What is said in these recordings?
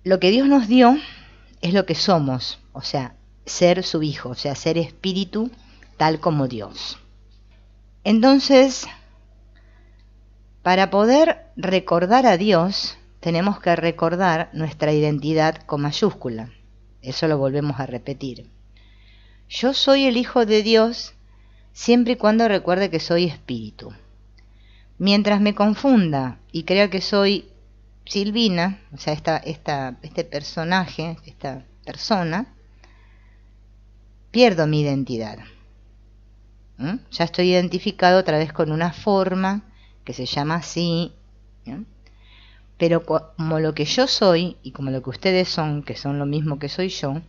lo que Dios nos dio es lo que somos, o sea, ser su hijo, o sea, ser espíritu tal como Dios. Entonces, para poder recordar a Dios, tenemos que recordar nuestra identidad con mayúscula. Eso lo volvemos a repetir. Yo soy el hijo de Dios siempre y cuando recuerde que soy espíritu. Mientras me confunda y crea que soy Silvina, o sea, este personaje, esta persona, pierdo mi identidad. Ya estoy identificado otra vez con una forma que se llama así, ¿no? Pero como lo que yo soy y como lo que ustedes son, que son lo mismo que soy yo,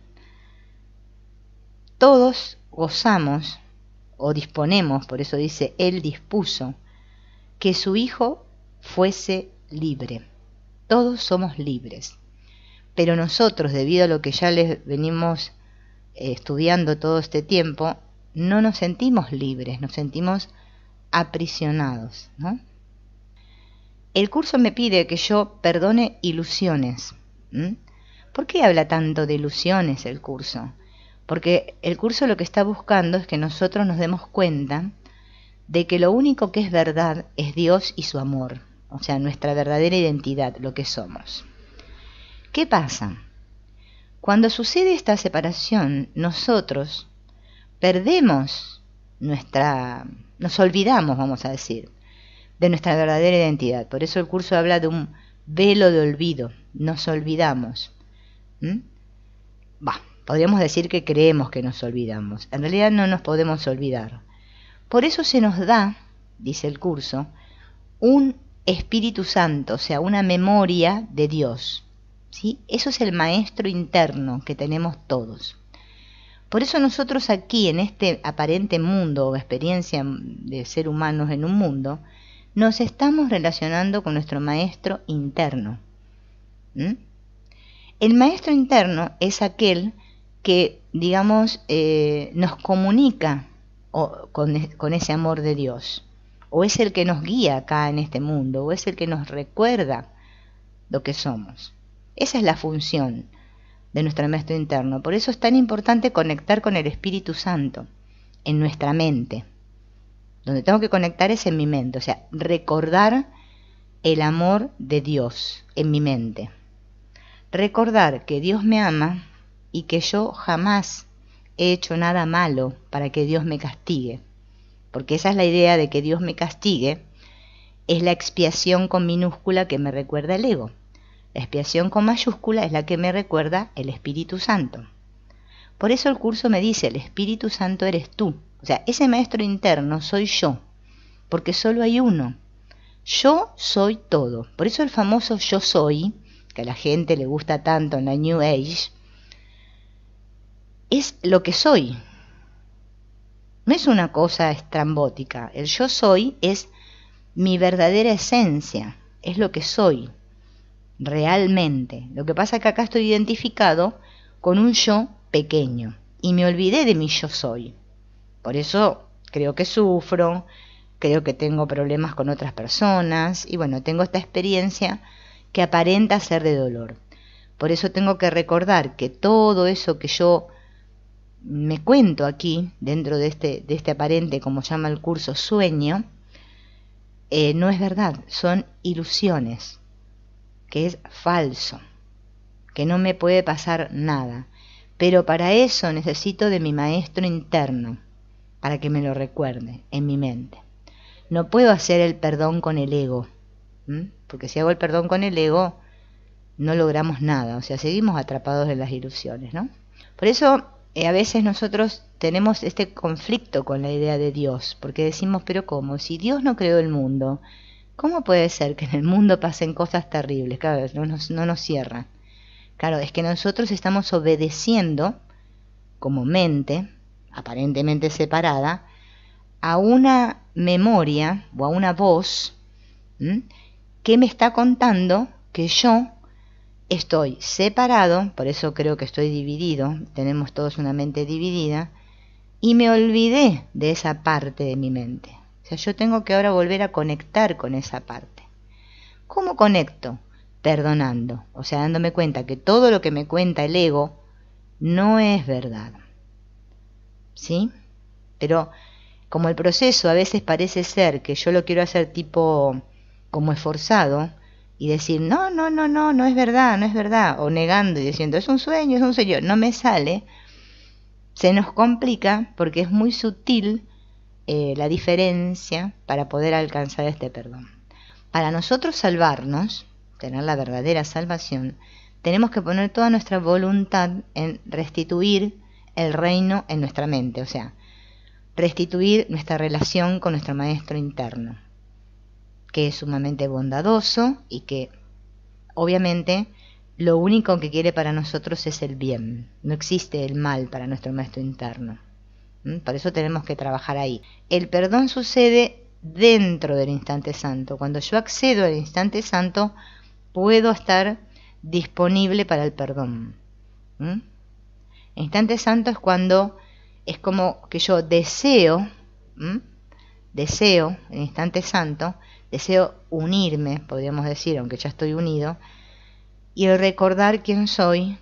todos gozamos o disponemos, por eso dice, Él dispuso, que su Hijo fuese libre. Todos somos libres, pero nosotros, debido a lo que ya les venimos estudiando todo este tiempo, no nos sentimos libres, nos sentimos aprisionados, ¿no? El curso me pide que yo perdone ilusiones. ¿Por qué habla tanto de ilusiones el curso? Porque el curso lo que está buscando es que nosotros nos demos cuenta de que lo único que es verdad es Dios y su amor, o sea, nuestra verdadera identidad, lo que somos. ¿Qué pasa? Cuando sucede esta separación, nosotros perdemos nos olvidamos, vamos a decir, de nuestra verdadera identidad. Por eso el curso habla de un velo de olvido, nos olvidamos. Podríamos decir que creemos que nos olvidamos, en realidad no nos podemos olvidar. Por eso se nos da, dice el curso, un Espíritu Santo, o sea, una memoria de Dios, ¿sí? Eso es el maestro interno que tenemos todos. Por eso nosotros aquí, en este aparente mundo o experiencia de ser humanos en un mundo, nos estamos relacionando con nuestro maestro interno. El maestro interno es aquel que, digamos, nos comunica con ese amor de Dios, o es el que nos guía acá en este mundo, o es el que nos recuerda lo que somos. Esa es la función de nuestro maestro interno. Por eso es tan importante conectar con el Espíritu Santo en nuestra mente. Donde tengo que conectar es en mi mente, o sea, recordar el amor de Dios en mi mente. Recordar que Dios me ama y que yo jamás he hecho nada malo para que Dios me castigue. Porque esa es la idea de que Dios me castigue, es la expiación con minúscula que me recuerda el ego. La expiación con mayúscula es la que me recuerda el Espíritu Santo. Por eso el curso me dice, el Espíritu Santo eres tú. O sea, ese maestro interno soy yo, porque solo hay uno. Yo soy todo. Por eso el famoso yo soy, que a la gente le gusta tanto en la New Age, es lo que soy. No es una cosa estrambótica. El yo soy es mi verdadera esencia, es lo que soy, realmente. Lo que pasa es que acá estoy identificado con un yo pequeño y me olvidé de mi yo soy. Por eso creo que sufro, creo que tengo problemas con otras personas y bueno, tengo esta experiencia que aparenta ser de dolor. Por eso tengo que recordar que todo eso que yo me cuento aquí, dentro de este aparente, como llama el curso, sueño, no es verdad, son ilusiones, que es falso, que no me puede pasar nada. Pero para eso necesito de mi maestro interno, para que me lo recuerde en mi mente. No puedo hacer el perdón con el ego, porque si hago el perdón con el ego, no logramos nada, o sea, seguimos atrapados en las ilusiones, ¿no? Por eso a veces nosotros tenemos este conflicto con la idea de Dios, porque decimos, pero ¿cómo? Si Dios no creó el mundo, ¿cómo puede ser que en el mundo pasen cosas terribles? Claro, no nos cierra. Claro, es que nosotros estamos obedeciendo como mente, aparentemente separada, a una memoria o a una voz que me está contando que yo estoy separado, por eso creo que estoy dividido, tenemos todos una mente dividida, y me olvidé de esa parte de mi mente. O sea, yo tengo que ahora volver a conectar con esa parte. ¿Cómo conecto? perdonando, o sea, dándome cuenta que todo lo que me cuenta el ego no es verdad, ¿sí? Pero como el proceso a veces parece ser que yo lo quiero hacer tipo como esforzado y decir, no, no, no, no, no es verdad, no es verdad, o negando y diciendo, es un sueño, no me sale, se nos complica porque es muy sutil la diferencia para poder alcanzar este perdón. Para nosotros salvarnos, tener la verdadera salvación, tenemos que poner toda nuestra voluntad en restituir el reino en nuestra mente, o sea, restituir nuestra relación con nuestro maestro interno, que es sumamente bondadoso y que obviamente lo único que quiere para nosotros es el bien. No existe el mal para nuestro maestro interno. Por eso tenemos que trabajar ahí. El perdón sucede dentro del instante santo. Cuando yo accedo al instante santo, puedo estar disponible para el perdón. El instante santo es cuando es como que yo deseo, el instante santo, deseo unirme, podríamos decir, aunque ya estoy unido, y el recordar quién soy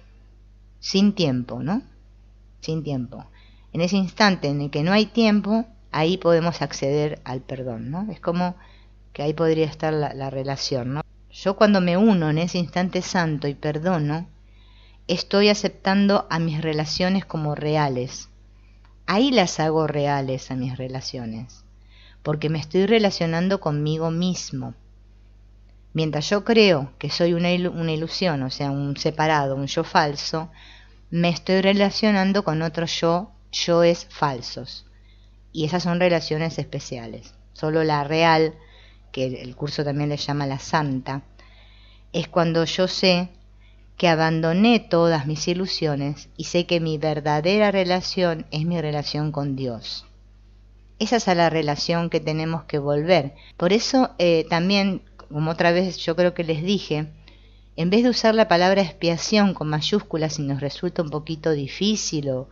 sin tiempo, ¿no? Sin tiempo. En ese instante en el que no hay tiempo, ahí podemos acceder al perdón, ¿no? Es como que ahí podría estar la relación, ¿no? Yo cuando me uno en ese instante santo y perdono, estoy aceptando a mis relaciones como reales. Ahí las hago reales a mis relaciones, porque me estoy relacionando conmigo mismo. Mientras yo creo que soy una ilusión, o sea, un separado, un yo falso, me estoy relacionando con otros yoes falsos. Y esas son relaciones especiales. Solo la real, que el curso también le llama la santa, es cuando yo sé que abandoné todas mis ilusiones y sé que mi verdadera relación es mi relación con Dios. Esa es a la relación que tenemos que volver. Por eso también, como otra vez yo creo que les dije, en vez de usar la palabra expiación con mayúsculas y nos resulta un poquito difícil o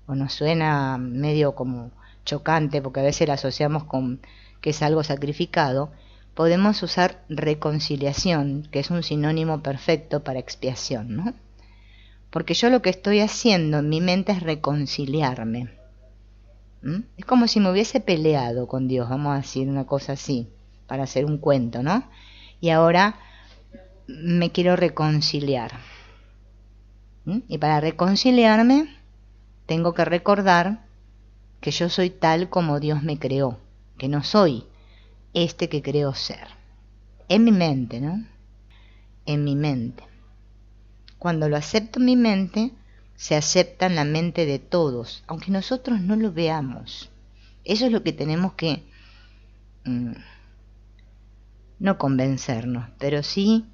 nos suena medio como chocante porque a veces la asociamos con que es algo sacrificado, podemos usar reconciliación, que es un sinónimo perfecto para expiación, ¿no? Porque yo lo que estoy haciendo en mi mente es reconciliarme. Es como si me hubiese peleado con Dios, vamos a decir una cosa así, para hacer un cuento, ¿no? Y ahora me quiero reconciliar. Y para reconciliarme tengo que recordar que yo soy tal como Dios me creó, que no soy este que creo ser. En mi mente, ¿no? En mi mente. Cuando lo acepto en mi mente, se acepta en la mente de todos, aunque nosotros no lo veamos. Eso es lo que tenemos que no convencernos, pero sí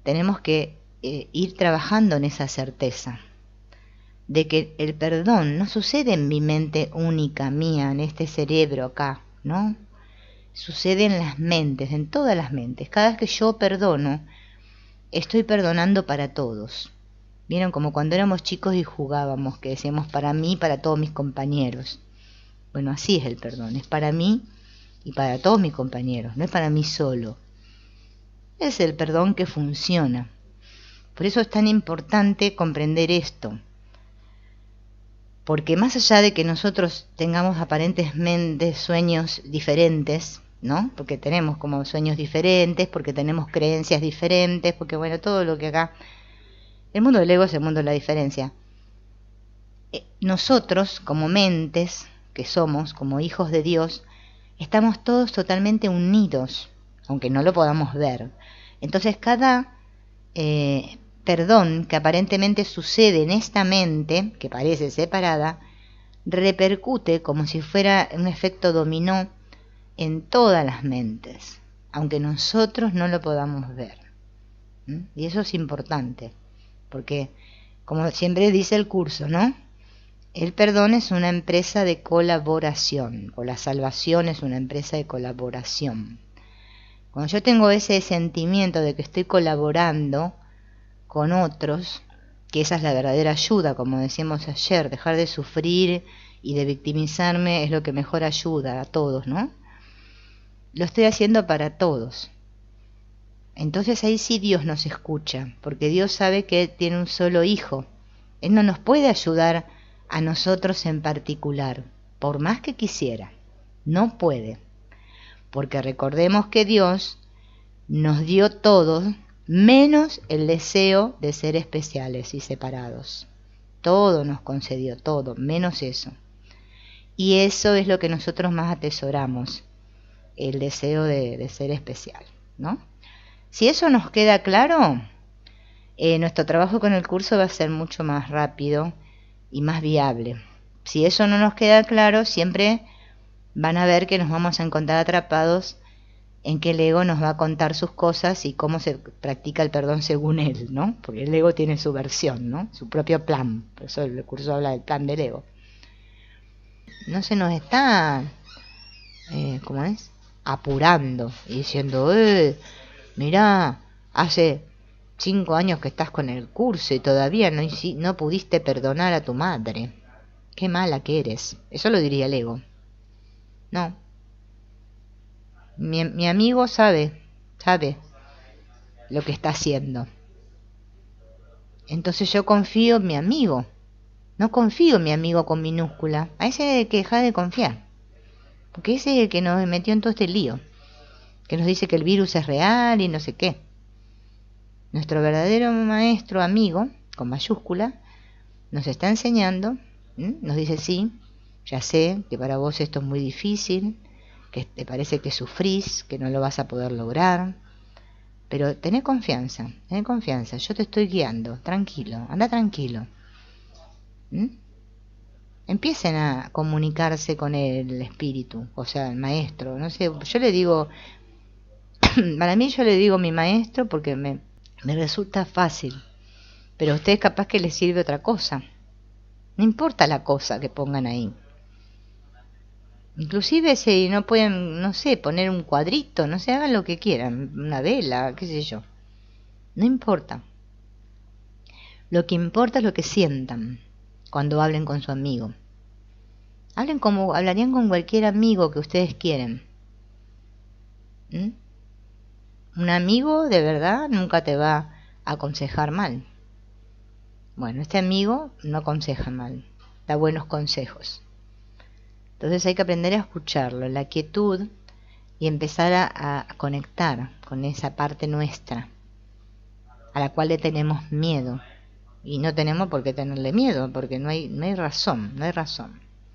tenemos que ir trabajando en esa certeza de que el perdón no sucede en mi mente única, mía, en este cerebro acá, ¿no? Sucede en las mentes, en todas las mentes. Cada vez que yo perdono, estoy perdonando para todos. ¿Vieron? Como cuando éramos chicos y jugábamos, que decíamos para mí y para todos mis compañeros. Bueno, así es el perdón, es para mí y para todos mis compañeros, no es para mí solo. Es el perdón que funciona. Por eso es tan importante comprender esto. Porque más allá de que nosotros tengamos aparentemente sueños diferentes, ¿no? Porque tenemos como sueños diferentes, porque tenemos creencias diferentes, porque bueno, todo lo que acá... El mundo del ego es el mundo de la diferencia. Nosotros, como mentes que somos, como hijos de Dios, estamos todos totalmente unidos, aunque no lo podamos ver. Entonces cada perdón que aparentemente sucede en esta mente, que parece separada, repercute como si fuera un efecto dominó en todas las mentes, aunque nosotros no lo podamos ver. Y eso es importante, porque como siempre dice el curso, ¿no? El perdón es una empresa de colaboración, o la salvación es una empresa de colaboración. Cuando yo tengo ese sentimiento de que estoy colaborando con otros, que esa es la verdadera ayuda, como decíamos ayer, dejar de sufrir y de victimizarme es lo que mejor ayuda a todos, ¿no? Lo estoy haciendo para todos. entonces ahí sí Dios nos escucha, porque Dios sabe que tiene un solo hijo. Él no nos puede ayudar a nosotros en particular, por más que quisiera. No puede, porque recordemos que Dios nos dio todo, menos el deseo de ser especiales y separados. Todo nos concedió, todo, menos eso. Y eso es lo que nosotros más atesoramos, el deseo de ser especial, ¿no? Si eso nos queda claro, nuestro trabajo con el curso va a ser mucho más rápido y más viable. Si eso no nos queda claro, siempre van a ver que nos vamos a encontrar atrapados en que el ego nos va a contar sus cosas y cómo se practica el perdón según él, ¿no? Porque el ego tiene su versión, ¿no? Su propio plan. Por eso el curso habla del plan del ego. No se nos está, ¿cómo es? Apurando y diciendo, mirá, hace 5 años que estás con el curso y todavía no pudiste perdonar a tu madre. Qué mala que eres. Eso lo diría el ego. No. Mi amigo sabe lo que está haciendo. Entonces yo confío en mi amigo. No confío en mi amigo con minúscula. A ese hay que dejar de confiar. Porque ese es el que nos metió en todo este lío. Que nos dice que el virus es real y no sé qué. Nuestro verdadero maestro, amigo, con mayúscula, nos está enseñando, nos dice, sí, ya sé que para vos esto es muy difícil, que te parece que sufrís, que no lo vas a poder lograr, pero tené confianza, yo te estoy guiando, tranquilo, anda tranquilo. Empiecen a comunicarse con el espíritu, o sea, el maestro, no sé, yo le digo, para mí yo le digo mi maestro porque me resulta fácil, pero a ustedes capaz que les sirve otra cosa. No importa la cosa que pongan ahí. Inclusive si no pueden, no sé, poner un cuadrito, no sé, hagan lo que quieran, una vela, qué sé yo. No importa. Lo que importa es lo que sientan cuando hablen con su amigo. Hablen como hablarían con cualquier amigo que ustedes quieren. Un amigo de verdad nunca te va a aconsejar mal. Bueno, este amigo no aconseja mal, da buenos consejos. Entonces hay que aprender a escucharlo, la quietud, y empezar a conectar con esa parte nuestra, a la cual le tenemos miedo. Y no tenemos por qué tenerle miedo, porque no hay razón.